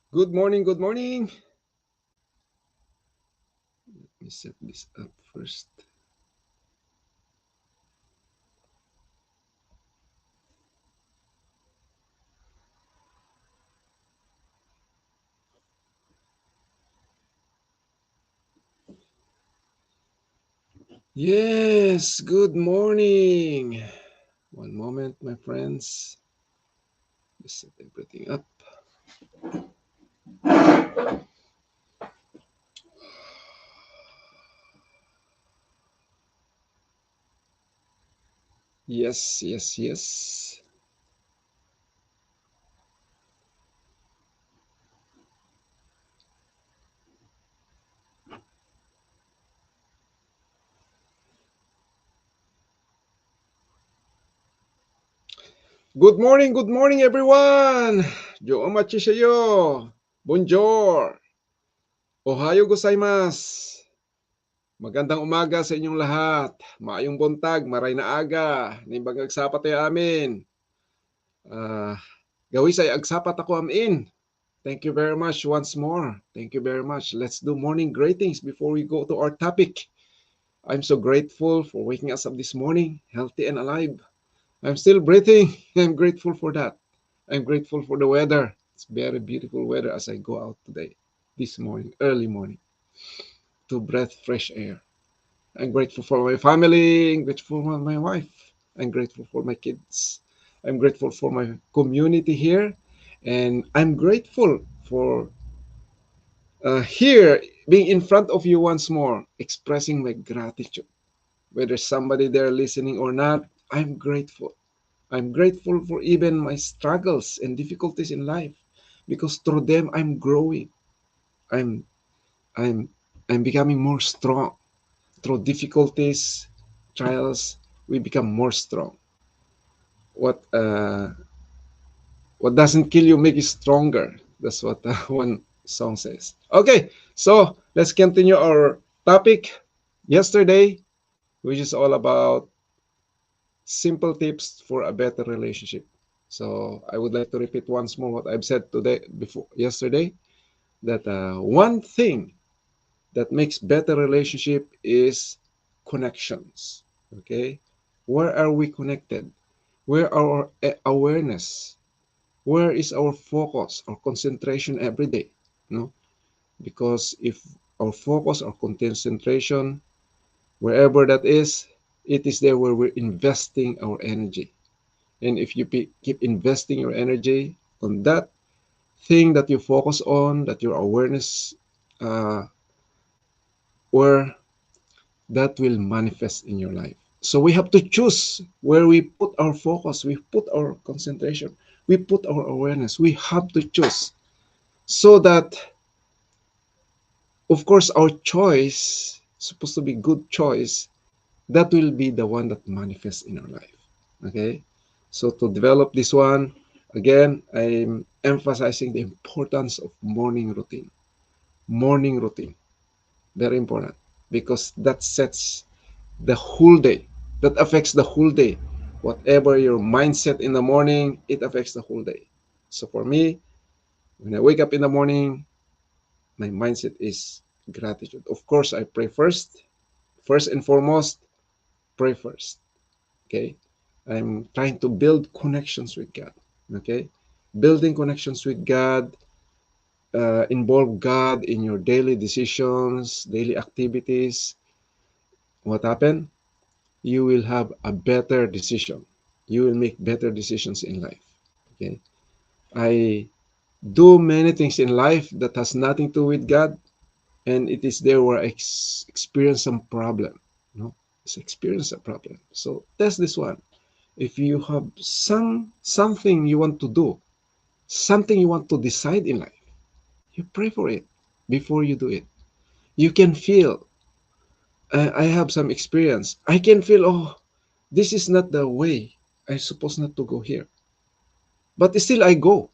Good morning, good morning. Let me set this up first. Yes, good morning. One moment, my friends. Just set everything up. Yes, yes, yes. Good morning, everyone. Jo omachi seyo. Bonjour. Ohayo gozaimasu. Magandang umaga sa inyong lahat. Maayong buntag, maray na aga. Nimbang agsapat tayo amin. Gawi say agsapat ako amin. Thank you very much once more. Thank you very much. Let's do morning greetings before we go to our topic. I'm so grateful for waking us up this morning, healthy and alive. I'm still breathing. I'm grateful for that. I'm grateful for the weather. It's very beautiful weather as I go out today, this morning, early morning, to breathe fresh air. I'm grateful for my family. I'm grateful for my wife. I'm grateful for my kids. I'm grateful for my community here. And I'm grateful for here being in front of you once more, expressing my gratitude. Whether somebody there listening or not, I'm grateful. I'm grateful for even my struggles and difficulties in life because through them I'm growing. I'm I'm I'm becoming more strong. Through difficulties, trials, we become more strong. What uh what doesn't kill you make you stronger. That's what one song says. Okay, so let's continue our topic yesterday, which is all about simple tips for a better relationship. So I would like to repeat once more what I've said today before yesterday, that one thing that makes better relationship is connections. Okay, where are we connected? Where are our awareness? Where is our focus, our concentration every day? No, because if our focus or concentration, wherever that is, it is there where we're investing our energy. And if you keep investing your energy on that thing that you focus on, that your awareness, uh, where that will manifest in your life. So we have to choose where we put our focus, we put our concentration, we put our awareness. We have to choose so that, of course, our choice supposed to be good choice. That will be the one that manifests in our life. Okay, so to develop this one, again, I'm emphasizing the importance of morning routine. Morning routine, very important, because that sets the whole day, that affects the whole day. Whatever your mindset in the morning, it affects the whole day. So for me, when I wake up in the morning, my mindset is gratitude. Of course, I pray first. First and foremost, pray first. Okay, I'm trying to build connections with God. Okay, building connections with God, involve God in your daily decisions, daily activities. What happened? You will have a better decision. You will make better decisions in life. Okay, I do many things in life that has nothing to do with God, and it is there where I experience some problem. No, it's experience a problem. So that's this one. If you have something you want to do, something you want to decide in life, you pray for it before you do it. You can feel, I have some experience. I can feel, oh, this is not the way. I'm supposed not to go here. But still I go.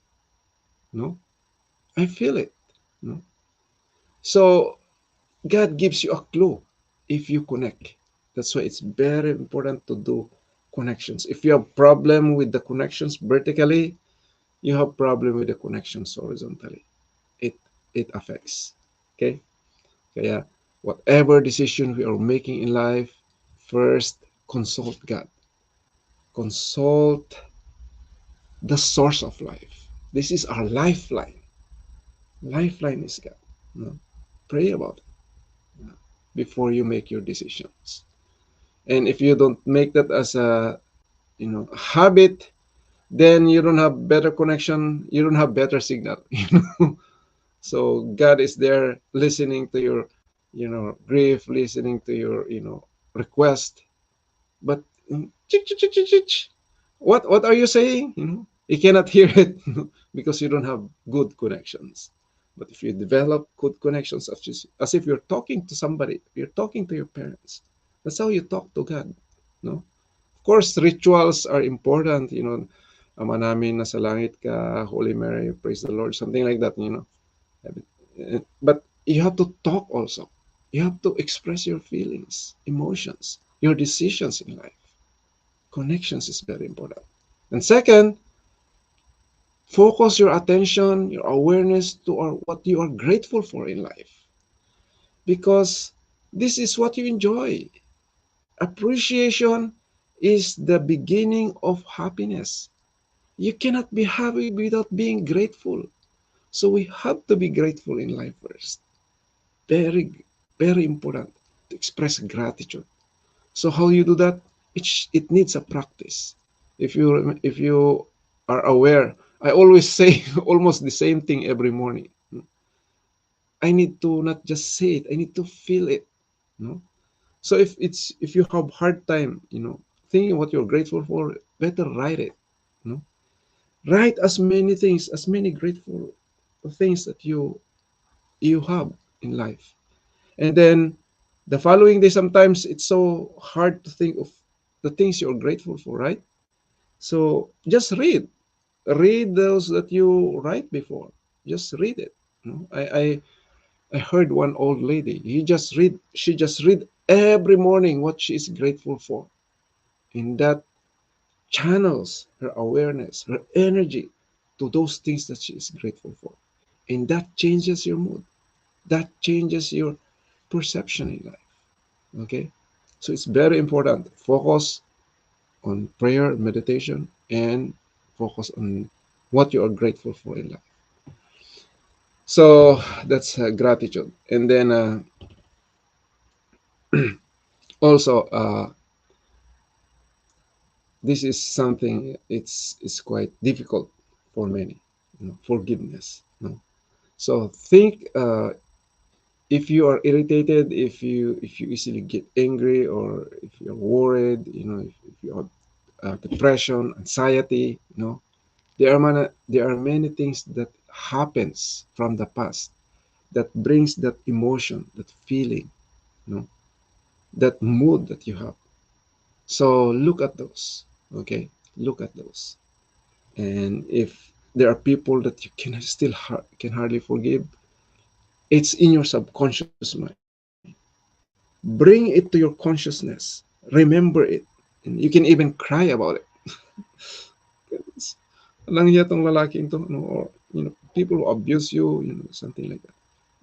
No, I feel it. No. So God gives you a clue if you connect. That's why it's very important to do connections. If you have problem with the connections vertically, you have problem with the connections horizontally. it affects. Okay? Kaya, whatever decision we are making in life, first, consult God. Consult the source of life. This is our lifeline. Lifeline is God. No? Pray about it before you make your decisions. And if you don't make that as a habit, then you don't have better connection, you don't have better signal. So God is there listening to your grief, listening to your request, but what are you saying? You cannot hear it because you don't have good connections. But if you develop good connections, as if you're talking to somebody, you're talking to your parents, that's how you talk to God. No, of course, rituals are important. Ama namin nasa langit ka, Holy Mary, praise the Lord, something like that. But you have to talk also. You have to express your feelings, emotions, your decisions in life. Connections is very important. And second, focus your attention, your awareness to what you are grateful for in life. Because this is what you enjoy. Appreciation is the beginning of happiness. You cannot be happy without being grateful. So we have to be grateful in life first. Very, very important to express gratitude. So how you do that? It needs a practice. If you are aware, I always say almost the same thing every morning. I need to not just say it, I need to feel it. No? So if you have hard time, thinking what you're grateful for, better write it. No? Write as many things, as many grateful things that you have in life. And then the following day, sometimes it's so hard to think of the things you're grateful for, right? So just read those that you write before. Just read it. I heard one old lady. She just read every morning what she is grateful for. And that channels her awareness, her energy to those things that she is grateful for. And that changes your mood. That changes your perception in life. Okay? So it's very important. Focus on prayer, meditation, and focus on what you are grateful for in life. So that's gratitude. And then also, this is something it's quite difficult for many. Forgiveness. So think if you are irritated, if you easily get angry, or if you're worried, if you have depression, anxiety, there are many things that happens from the past that brings that emotion, that feeling, you know, that mood that you have. So look at those, okay? Look at those. And if there are people that you can hardly forgive, it's in your subconscious mind. Bring it to your consciousness. Remember it. And you can even cry about it. Lang niya tong lalaking to, or people who abuse you, something like that.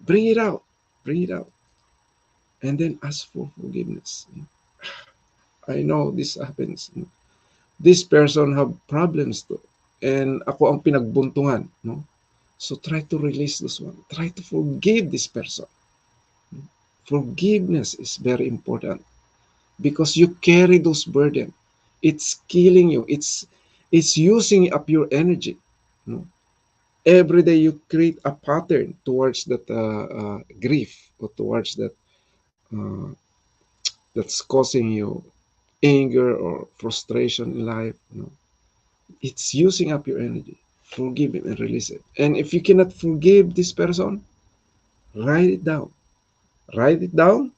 Bring it out. Bring it out. And then ask for forgiveness. I know this happens. This person have problems too. And ako ang pinagbuntungan. So try to release this one. Try to forgive this person. Forgiveness is very important because you carry those burden. It's killing you. It's using up your energy. Every day you create a pattern towards that grief, or towards that uh, that's causing you anger or frustration in life. It's using up your energy. Forgive it and release it. And if you cannot forgive this person, write it down. Write it down,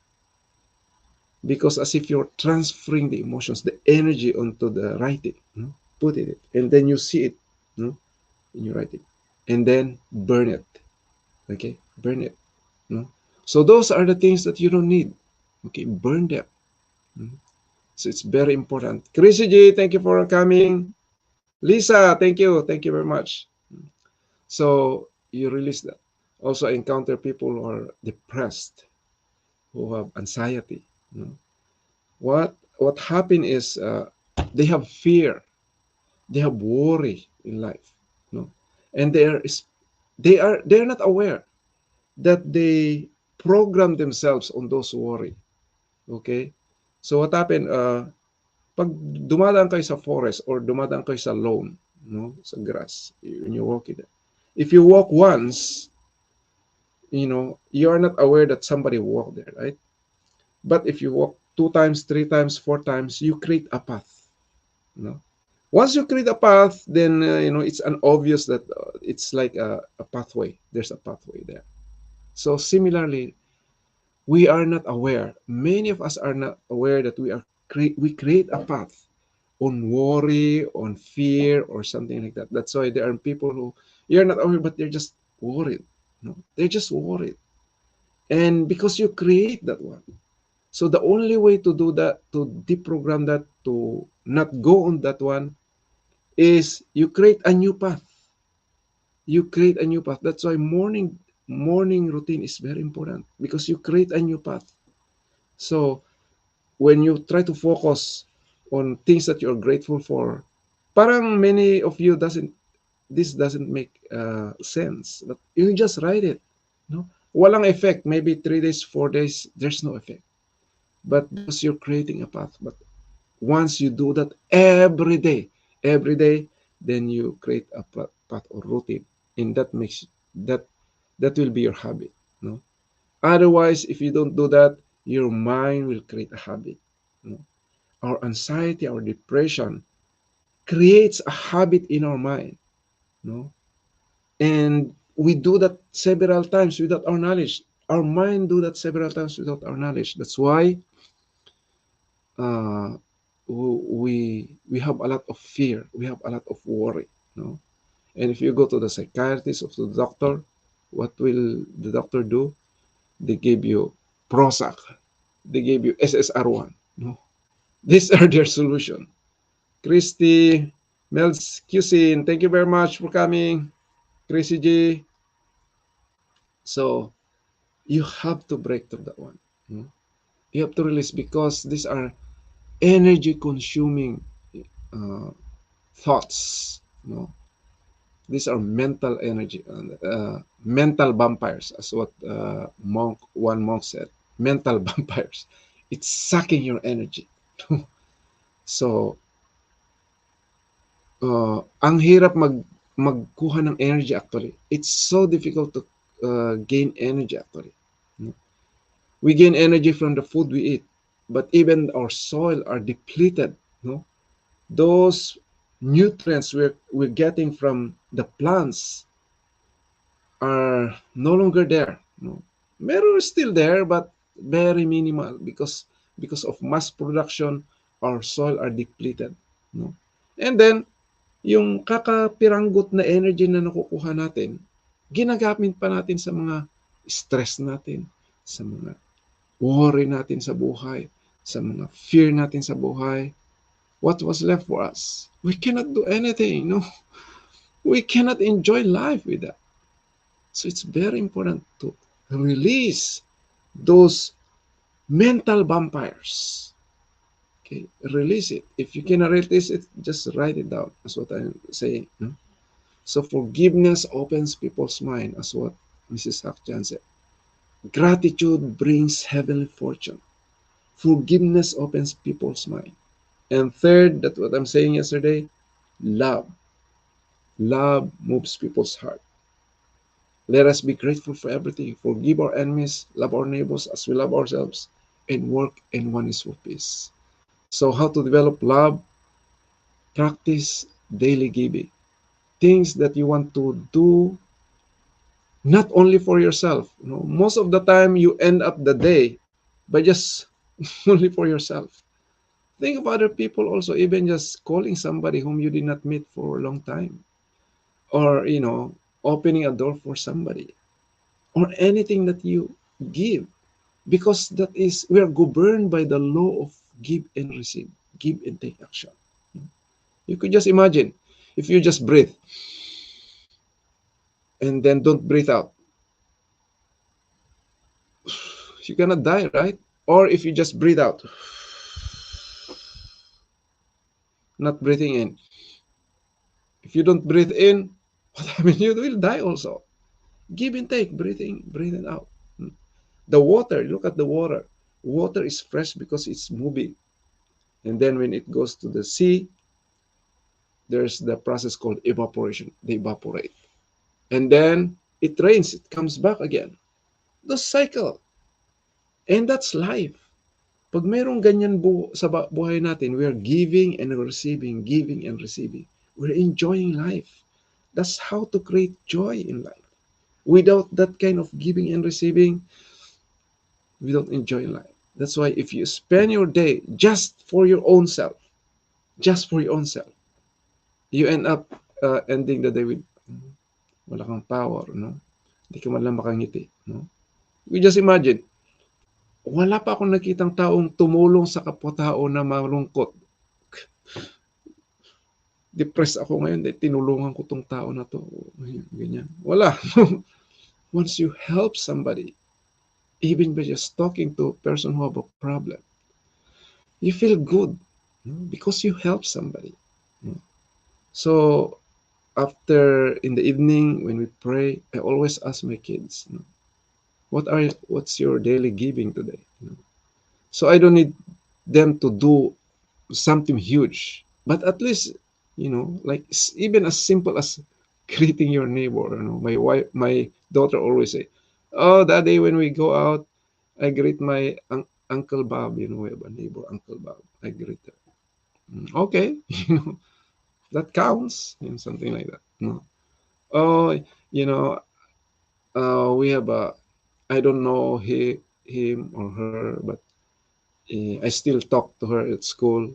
because as if you're transferring the emotions, the energy onto the writing. Put it, and then you see it, in your writing, and then burn it. Okay, burn it. So those are the things that you don't need. Okay, burn them. So it's very important. Chrissy G, thank you for coming. Lisa, thank you very much. So you release that. Also, I encounter people who are depressed, who have anxiety. You know, what happened is they have fear, they have worry in life. You know, and they're not aware that they program themselves on those worry. Okay, so what happened? Pag dumadaan kayo sa forest or dumadaan kayo sa lawn, no, sa grass, when you walk it, if you walk once, you are not aware that somebody walked there, right? But if you walk two times, three times, four times, you create a path. No, once you create a path, then it's an obvious that it's like a pathway. There's a pathway there. So similarly, we are not aware. Many of us are not aware that we create a path on worry, on fear, or something like that. That's why there are people who you're not aware, but they're just worried. No, they're just worried, and because you create that one. So the only way to do that, to deprogram that, to not go on that one, is you create a new path. You create a new path. That's why morning routine is very important because you create a new path. So when you try to focus on things that you're grateful for, parang many of you doesn't make sense. But you just write it. No, walang effect. Maybe 3 days, 4 days, there's no effect. But because you're creating a path. But once you do that every day, then you create a path or routine, and that that will be your habit. No, otherwise, if you don't do that, your mind will create a habit. No, our anxiety, our depression creates a habit in our mind. No, and we do that several times without our knowledge. Our mind do that several times without our knowledge. That's why uh, we have a lot of fear, we have a lot of worry. No, and if you go to the psychiatrist or to the doctor, what will the doctor do? They give you Prozac, they give you SSR1. No, these are their solution. Christy, Mel's Cusin, thank you very much for coming. Chrissy G. So you have to break through that one. No? You have to release because these are energy consuming uh, thoughts. No, these are mental energy, mental vampires, as what one monk said. Mental vampires. It's sucking your energy. So, ang hirap magkuha ng energy actually. It's so difficult to gain energy actually. We gain energy from the food we eat, but even our soil are depleted. No, those nutrients we're getting from the plants are no longer there. No, meron still there, but very minimal because of mass production, our soil are depleted. No, and then yung kakapiranggot na energy na nakukuha natin, ginagamit pa natin sa mga stress natin, sa mga worry natin sa buhay, sa mga fear natin sa buhay. What was left for us? We cannot do anything. No, we cannot enjoy life with that. So it's very important to release those mental vampires. Okay, release it. If you cannot release it, just write it down. That's what I'm saying. No? So forgiveness opens people's mind, as what Mrs. Hakchan said. Gratitude brings heavenly fortune. Forgiveness opens people's mind. And third, that's what I'm saying yesterday, love. Love moves people's heart. Let us be grateful for everything. Forgive our enemies, love our neighbors as we love ourselves, and work in oneness for peace. So, how to develop love? Practice daily giving. Things that you want to do not only for yourself. Most of the time you end up the day by just only for yourself. Think of other people also, even just calling somebody whom you did not meet for a long time, or opening a door for somebody, or anything that you give, because that is, we are governed by the law of give and receive, give and take action. You could just imagine if you just breathe and then don't breathe out. you're gonna die, right? Or if you just breathe out, not breathing in. If you don't breathe in, what happens? You will die also. Give and take, breathing out. The water, look at the water. Water is fresh because it's moving. And then when it goes to the sea, there's the process called evaporation. They evaporate. And then it rains, it comes back again. The cycle. And that's life. Pag mayroong ganyan sa buhay natin, we are giving and receiving. We're enjoying life. That's how to create joy in life. Without that kind of giving and receiving, we don't enjoy life. That's why if you spend your day just for your own self, just for your own self, you end up ending the day with wala kang power, no? Hindi ka man lang makangiti, no? You just imagine, wala pa akong nakitang taong tumulong sa kapwa-tao na malungkot. Depressed ako ngayon, tinulungan ko tong tao na to. Ganyan. Wala. Once you help somebody, even by just talking to a person who have a problem, you feel good, because you help somebody. So after in the evening when we pray, I always ask my kids, what's your daily giving today? So I don't need them to do something huge, but at least, like even as simple as greeting your neighbor. My daughter always say, "Oh, Daddy, when we go out, I greet my Uncle Bob." We have a neighbor, Uncle Bob. I greet her. Okay, that counts. Something like that. No. Oh, you know, we have a. I don't know him or her, but I still talk to her at school.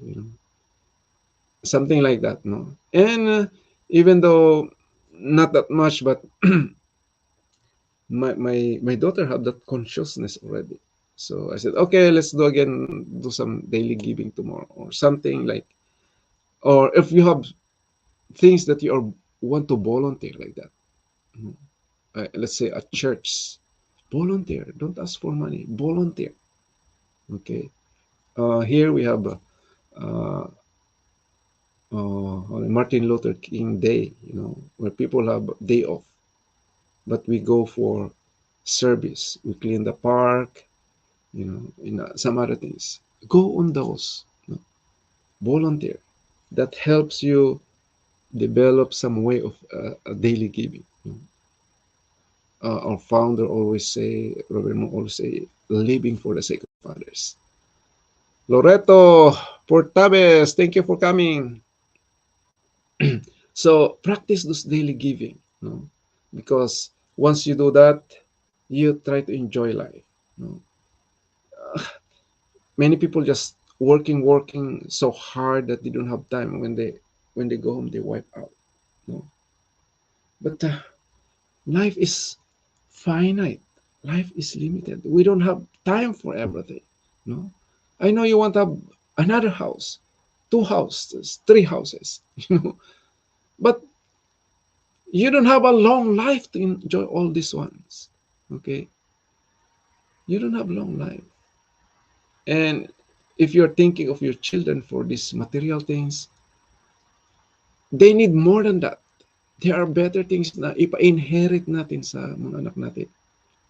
Something like that. No, and even though not that much, but my daughter have that consciousness already. So I said, okay, let's do some daily giving tomorrow or something like, or if you have things that you want to volunteer like that, let's say at church, volunteer. Don't ask for money. Volunteer. Okay. Here we have uh, Martin Luther King Day, where people have day off, but we go for service. We clean the park, some other things. Go on those. Volunteer. That helps you develop some way of daily giving. Our founder always say, Robert Mo always say, living for the sake of others. Loreto Portabes, thank you for coming. So practice those daily giving, because once you do that, you try to enjoy life. Many people just working so hard that they don't have time. When they go home, they wipe out. But life is finite. Life is limited. We don't have time for everything. No, I know you want to have another house, 2 houses, 3 houses, but you don't have a long life to enjoy all these ones. Okay, you don't have long life. And if you're thinking of your children for these material things, they need more than that. There are better things na ipa-inherit natin sa mga anak natin.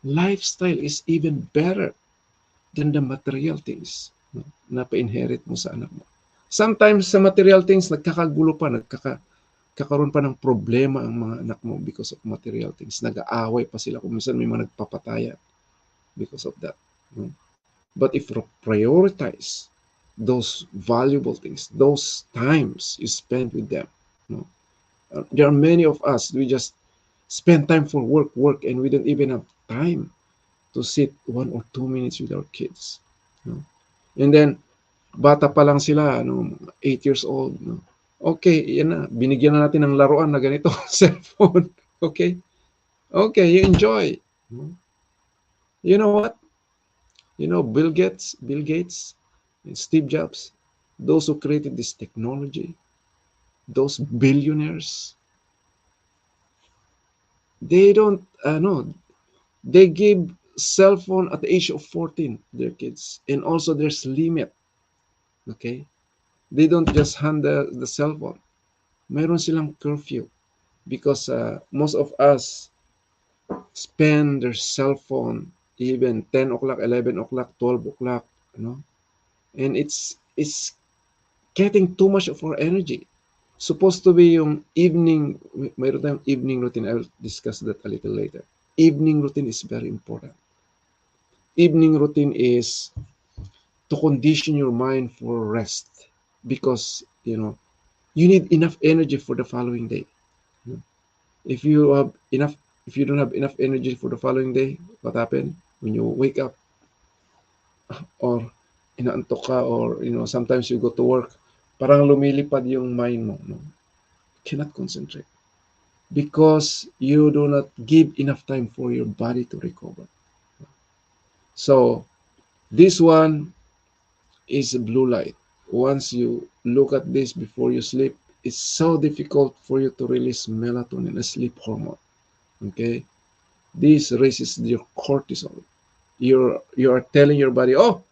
Lifestyle is even better than the material things na pa-inherit mo sa anak mo. Sometimes sa material things, nagkakagulo pa, kakaroon pa ng problema ang mga anak mo because of material things. Nag-aaway pa sila. Kung minsan may mga nagpapataya because of that. But if you prioritize those valuable things, those times you spend with them, there are many of us, we just spend time for work, and we don't even have time to sit 1 or 2 minutes with our kids. And then, bata pa lang sila, 8 years old. Okay, yan na. Binigyan na natin ng laruan na ganito, cellphone. Okay? Okay, you enjoy. You know what? Bill Gates, and Steve Jobs, those who created this technology, those billionaires, they don't, they give cell phone at the age of 14, their kids. And also there's limit. Okay? They don't just hand the cell phone. Meron silang curfew because most of us spend their cell phone even 10 o'clock, 11 o'clock, 12 o'clock, you know, and it's getting too much of our energy. Supposed to be yung evening, mayroon tayong evening routine. I will discuss that a little later. Evening routine is very important. Evening routine is to condition your mind for rest because, you know, you need enough energy for the following day. If you have enough, if you don't have enough energy for the following day, what happened when you wake up or inaantok ka or, you know, sometimes you go to work, parang lumilipad yung mind mo, no? You cannot concentrate because you do not give enough time for your body to recover. So this one is blue light. Once you look at this before you sleep, it's so difficult for you to release melatonin, a sleep hormone. Okay, this raises your cortisol. You are telling your body, oh,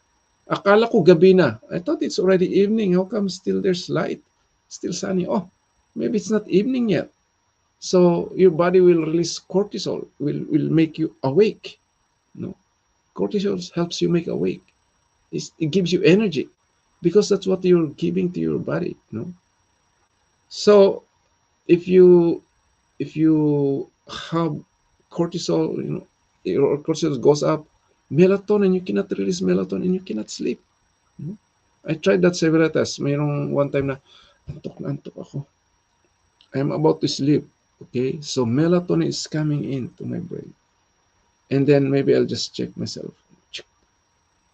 akala ko gabi na. I thought it's already evening. How come still there's light? Still sunny. Oh, maybe it's not evening yet. So your body will release cortisol, will make you awake. No, cortisol helps you make awake. It gives you energy because that's what you're giving to your body. No, so if you have cortisol, you know, your cortisol goes up, melatonin, you cannot release melatonin, you cannot sleep. I tried that several times. Mayroong one time na antok ako. I'm about to sleep. Okay, so melatonin is coming into my brain. And then maybe I'll just check myself.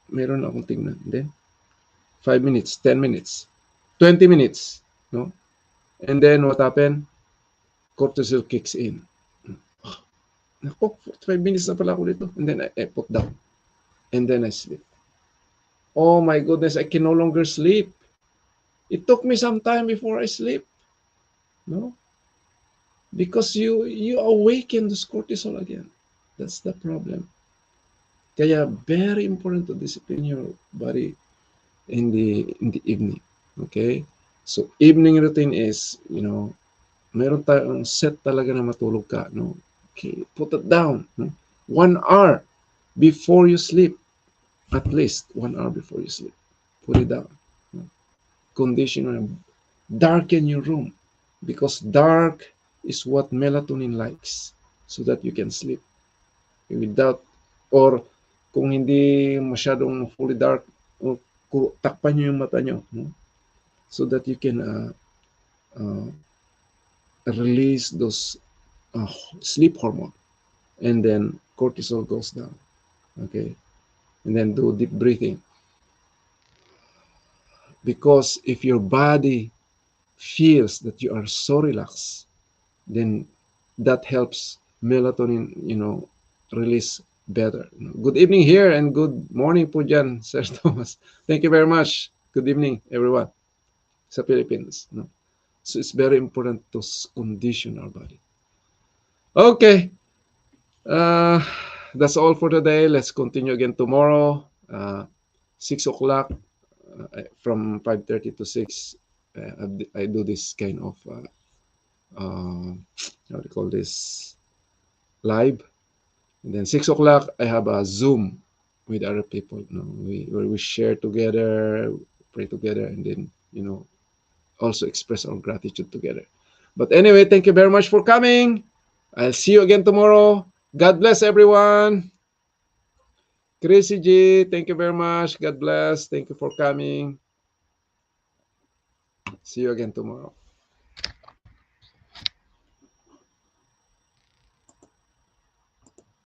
Meron akong tingnan. Then 5 minutes, 10 minutes, 20 minutes, no? And then what happened? Cortisol kicks in. Nako, 45 minutes na pala ako dito. And then I put down. And then I sleep. Oh my goodness, I can no longer sleep. It took me some time before I sleep. No? Because you awaken this cortisol again. That's the problem. Kaya very important to discipline your body in the evening. Okay? So evening routine is, you know, meron tayong set talaga na matulog ka, no? Okay, put it down, no? 1 hour before you sleep. At least 1 hour before you sleep. Put it down. No? Condition, darken your room because dark is what melatonin likes so that you can sleep without, or kung hindi masyadong fully dark, takpan nyo yung mata nyo, no? So that you can release those sleep hormone, and then cortisol goes down. Okay, and then do deep breathing, because if your body feels that you are so relaxed, then that helps melatonin, you know, release better. Good evening here and good morning po dyan, Sir Thomas. Thank you very much. Good evening, everyone sa Philippines. No? So it's very important to condition our body. Okay. That's all for today. Let's continue again tomorrow, 6 o'clock, from 5:30 to 6. I do this kind of, how do you call this, live. And then 6 o'clock, I have a Zoom with other people. You know, where we share together, pray together, and then, you know, also express our gratitude together. But anyway, thank you very much for coming. I'll see you again tomorrow. God bless everyone. Chrissy G, thank you very much. God bless. Thank you for coming. See you again tomorrow.